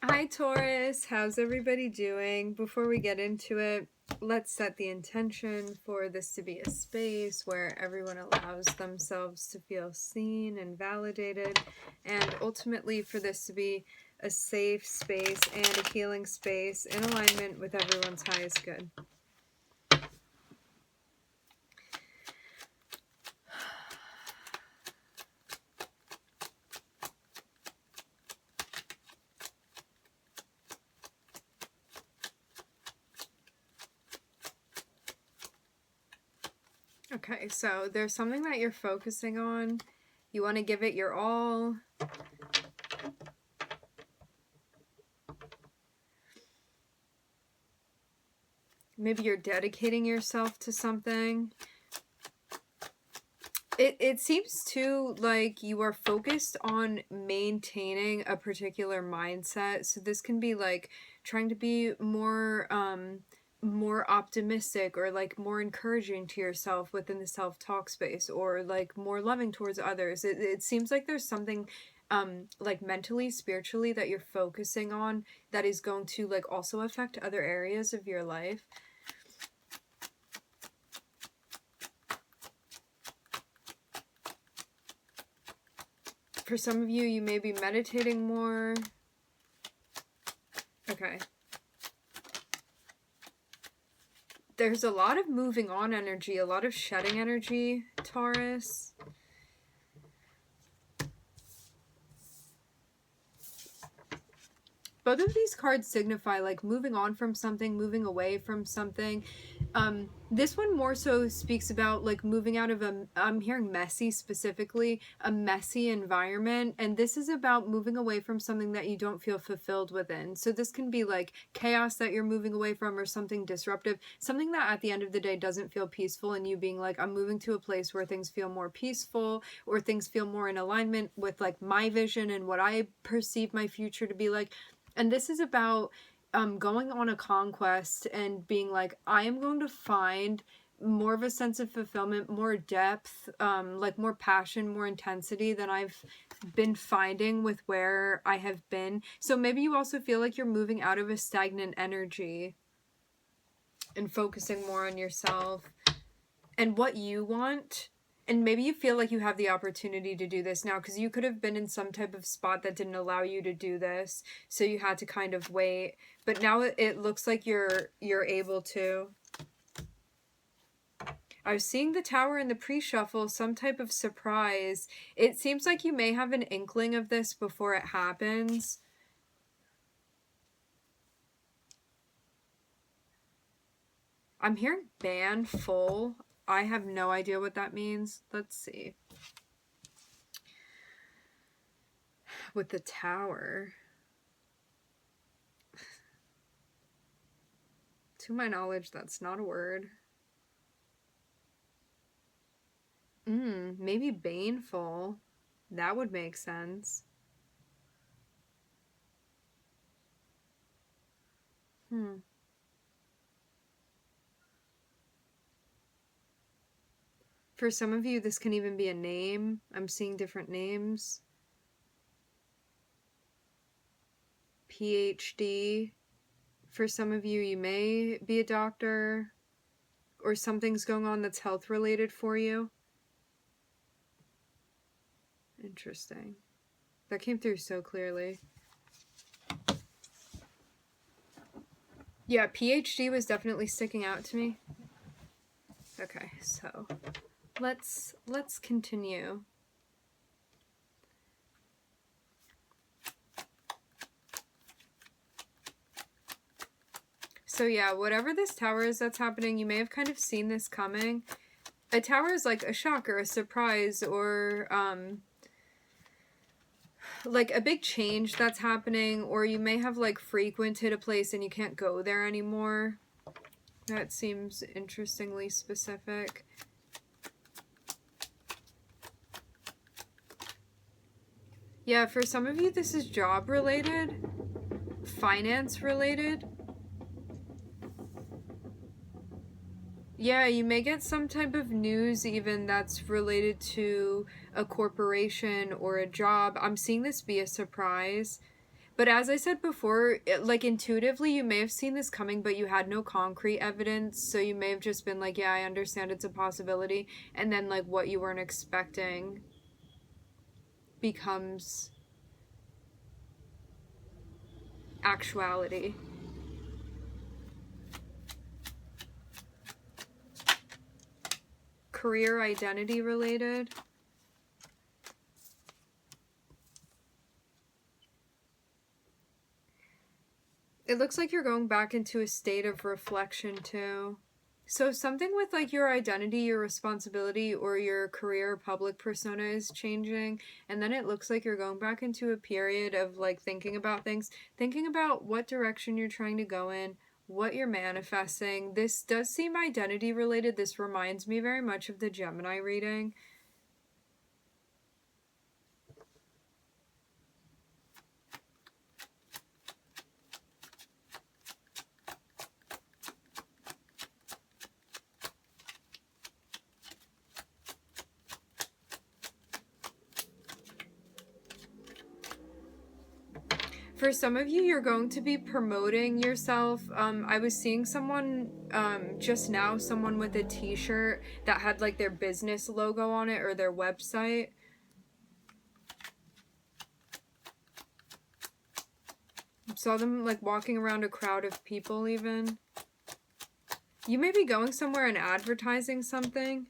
Hi Taurus, how's everybody doing? Before we get into it, let's set the intention for this to be a space where everyone allows themselves to feel seen and validated, and ultimately for this to be a safe space and a healing space in alignment with everyone's highest good. Okay, so there's something that you're focusing on. You want to give it your all. Maybe you're dedicating yourself to something. It seems too like you are focused on maintaining a particular mindset. So this can be like trying to be more optimistic, or like more encouraging to yourself within the self-talk space, or like more loving towards others. It seems like there's something like mentally, spiritually, that you're focusing on that is going to like also affect other areas of your life. For some of you, you may be meditating more. Okay. There's a lot of moving on energy, a lot of shedding energy, Taurus. Both of these cards signify like moving on from something, moving away from something. This one more so speaks about like moving out of I'm hearing messy specifically, a messy environment. And this is about moving away from something that you don't feel fulfilled within. So this can be like chaos that you're moving away from, or something disruptive, something that at the end of the day doesn't feel peaceful, and you being like, I'm moving to a place where things feel more peaceful, or things feel more in alignment with like my vision and what I perceive my future to be like. And this is about going on a conquest and being like, I am going to find more of a sense of fulfillment, more depth, like more passion, more intensity than I've been finding with where I have been. So maybe you also feel like you're moving out of a stagnant energy and focusing more on yourself and what you want. And maybe you feel like you have the opportunity to do this now, because you could have been in some type of spot that didn't allow you to do this, so you had to kind of wait. But now it looks like you're able to. I was seeing the Tower in the pre-shuffle, some type of surprise. It seems like you may have an inkling of this before it happens. I'm hearing ban full. I have no idea what that means. Let's see. With the Tower, to my knowledge, that's not a word. Maybe baneful. That would make sense. For some of you, this can even be a name. I'm seeing different names. PhD. For some of you, you may be a doctor, or something's going on that's health related for you. Interesting. That came through so clearly. Yeah, PhD was definitely sticking out to me. Okay, so let's continue. So yeah, whatever this tower is that's happening, you may have kind of seen this coming. A tower is like a shock or a surprise, or like a big change that's happening, or you may have like frequented a place and you can't go there anymore. That seems interestingly specific. Yeah, for some of you, this is job related, finance related. Yeah, you may get some type of news even that's related to a corporation or a job. I'm seeing this be a surprise. But as I said before, like intuitively, you may have seen this coming, but you had no concrete evidence. So you may have just been like, yeah, I understand it's a possibility. And then like what you weren't expecting becomes actuality. Career identity related. It looks like you're going back into a state of reflection too. So something with like your identity, your responsibility, or your career public persona is changing. And then it looks like you're going back into a period of like thinking about things, thinking about what direction you're trying to go in, what you're manifesting. This does seem identity related. This reminds me very much of the Gemini reading. For some of you, you're going to be promoting yourself. I was seeing someone just now, someone with a t-shirt that had like their business logo on it or their website. Saw them like walking around a crowd of people even. You may be going somewhere and advertising something.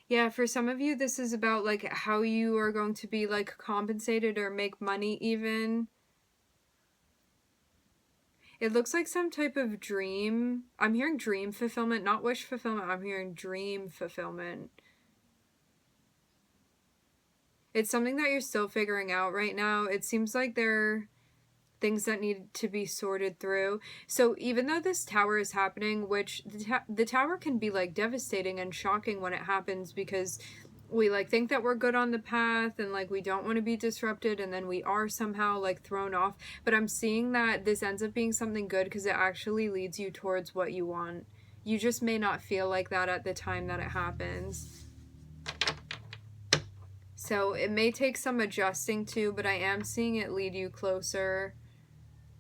Yeah, for some of you, this is about like how you are going to be like compensated or make money even. It looks like some type of dream. I'm hearing dream fulfillment, not wish fulfillment. I'm hearing dream fulfillment. It's something that you're still figuring out right now. It seems like there are things that need to be sorted through. So even though this tower is happening, which the tower can be like devastating and shocking when it happens, because we like think that we're good on the path and like we don't want to be disrupted, and then we are somehow like thrown off. But I'm seeing that this ends up being something good because it actually leads you towards what you want. You just may not feel like that at the time that it happens. So it may take some adjusting to, but I am seeing it lead you closer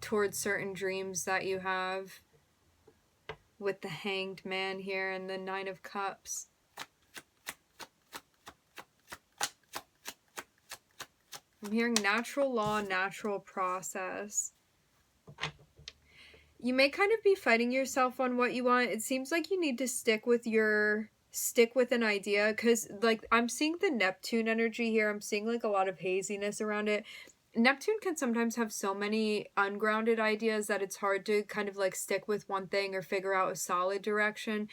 towards certain dreams that you have, with the Hanged Man here and the Nine of Cups. I'm hearing natural law, natural process. You may kind of be fighting yourself on what you want. It seems like you need to stick with an idea, because like I'm seeing the Neptune energy here. I'm seeing like a lot of haziness around it. Neptune can sometimes have so many ungrounded ideas that it's hard to kind of like stick with one thing or figure out a solid direction.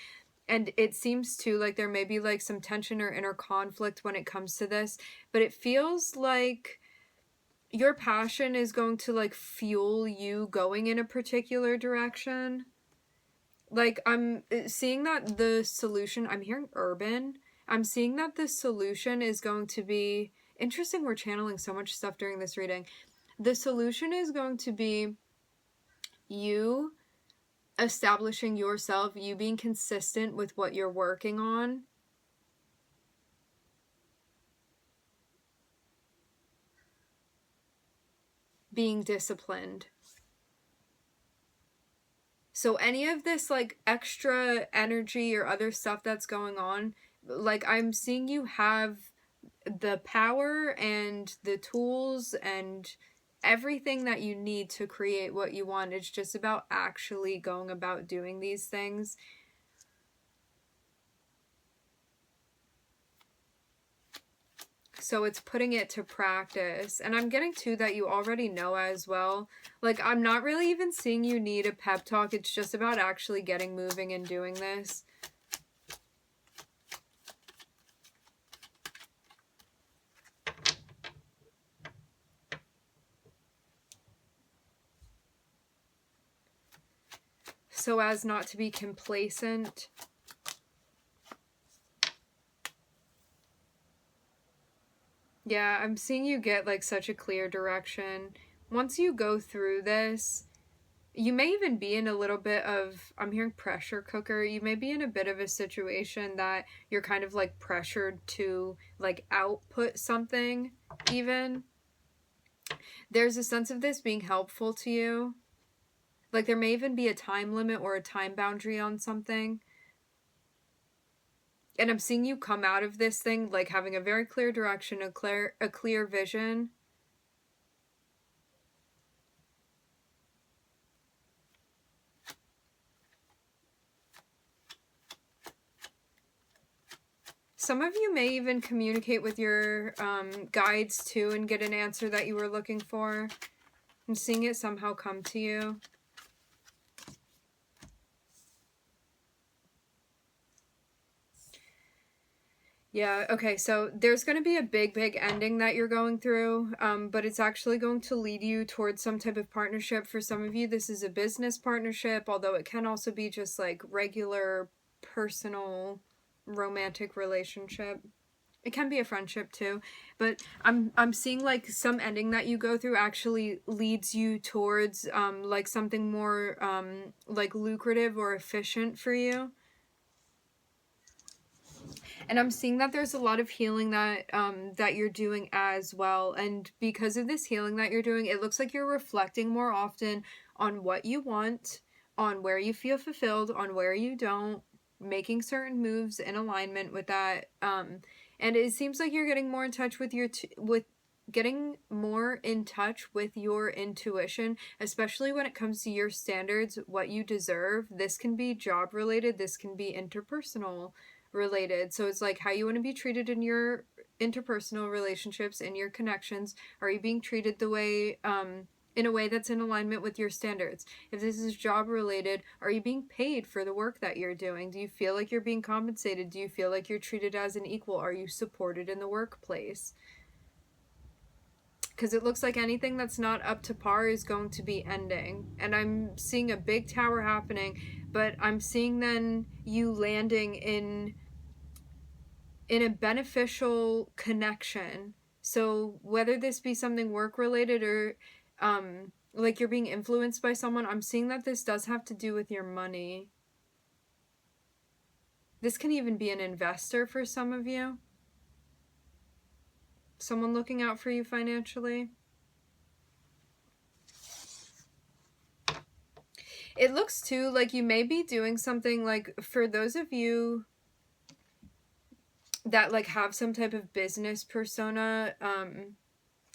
And it seems too like there may be like some tension or inner conflict when it comes to this, but it feels like your passion is going to like fuel you going in a particular direction. Like I'm seeing that the solution, I'm hearing urban. I'm seeing that the solution is going to be interesting. We're channeling so much stuff during this reading. The solution is going to be you establishing yourself, you being consistent with what you're working on. Being disciplined. So any of this like extra energy or other stuff that's going on, like I'm seeing you have the power and the tools and everything that you need to create what you want. It's just about actually going about doing these things. So it's putting it to practice. And I'm getting to that you already know as well. Like, I'm not really even seeing you need a pep talk. It's just about actually getting moving and doing this. So as not to be complacent. Yeah, I'm seeing you get like such a clear direction. Once you go through this, You may even be in a little bit of, I'm hearing pressure cooker. You may be in a bit of a situation that you're kind of like pressured to like output something even. There's a sense of this being helpful to you. Like there may even be a time limit or a time boundary on something. And I'm seeing you come out of this thing like having a very clear direction, a clear vision. Some of you may even communicate with your guides too and get an answer that you were looking for. I'm seeing it somehow come to you. Yeah, okay, so there's going to be a big ending that you're going through, but it's actually going to lead you towards some type of partnership. For some of you, this is a business partnership, although it can also be just like regular, personal, romantic relationship. It can be a friendship too, but I'm seeing like some ending that you go through actually leads you towards like something more like lucrative or efficient for you. And I'm seeing that there's a lot of healing that that you're doing as well. And because of this healing that you're doing, it looks like you're reflecting more often on what you want, on where you feel fulfilled, on where you don't, making certain moves in alignment with that. And it seems like you're getting more in touch with your getting more in touch with your intuition, especially when it comes to your standards, what you deserve. This can be job related, this can be interpersonal related. So it's like how you want to be treated in your interpersonal relationships, in your connections. Are you being treated the way in a way that's in alignment with your standards? If this is job related, are you being paid for the work that you're doing? Do you feel like you're being compensated? Do you feel like you're treated as an equal? Are you supported in the workplace? Because it looks like anything that's not up to par is going to be ending. And I'm seeing a big tower happening, but I'm seeing then you landing in a beneficial connection. So whether this be something work related or like you're being influenced by someone, I'm seeing that this does have to do with your money. This can even be an investor for some of you. Someone looking out for you financially. It looks too like you may be doing something like, for those of you that like have some type of business persona,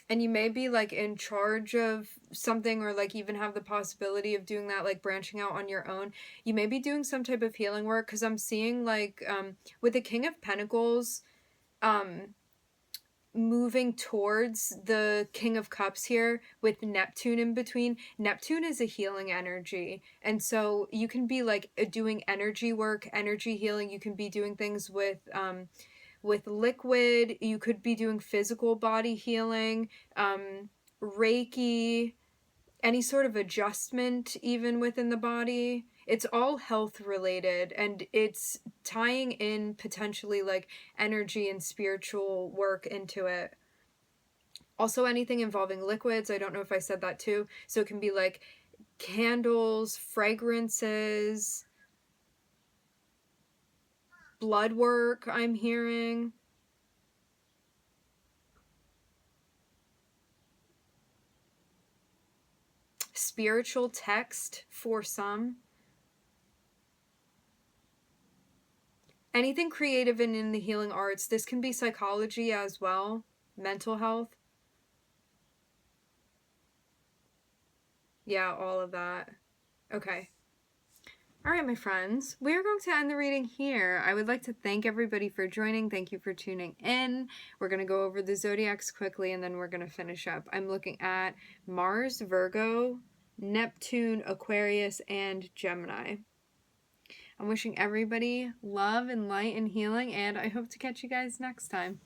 and you may be like in charge of something, or like even have the possibility of doing that, like branching out on your own. You may be doing some type of healing work, because I'm seeing like with the King of Pentacles moving towards the King of Cups here with Neptune in between. Neptune is a healing energy, and so you can be like doing energy work, energy healing. You can be doing things with liquid. You could be doing physical body healing, Reiki, any sort of adjustment even within the body. It's all health related, and it's tying in potentially like energy and spiritual work into it. Also anything involving liquids, I don't know if I said that too. So it can be like candles, fragrances, blood work, I'm hearing. Spiritual text for some. Anything creative and in the healing arts. This can be psychology as well, mental health. Yeah, all of that. Okay. All right, my friends, we're going to end the reading here. I would like to thank everybody for joining. Thank you for tuning in. We're going to go over the zodiacs quickly, and then we're going to finish up. I'm looking at Mars, Virgo, Neptune, Aquarius, and Gemini. I'm wishing everybody love and light and healing, and I hope to catch you guys next time.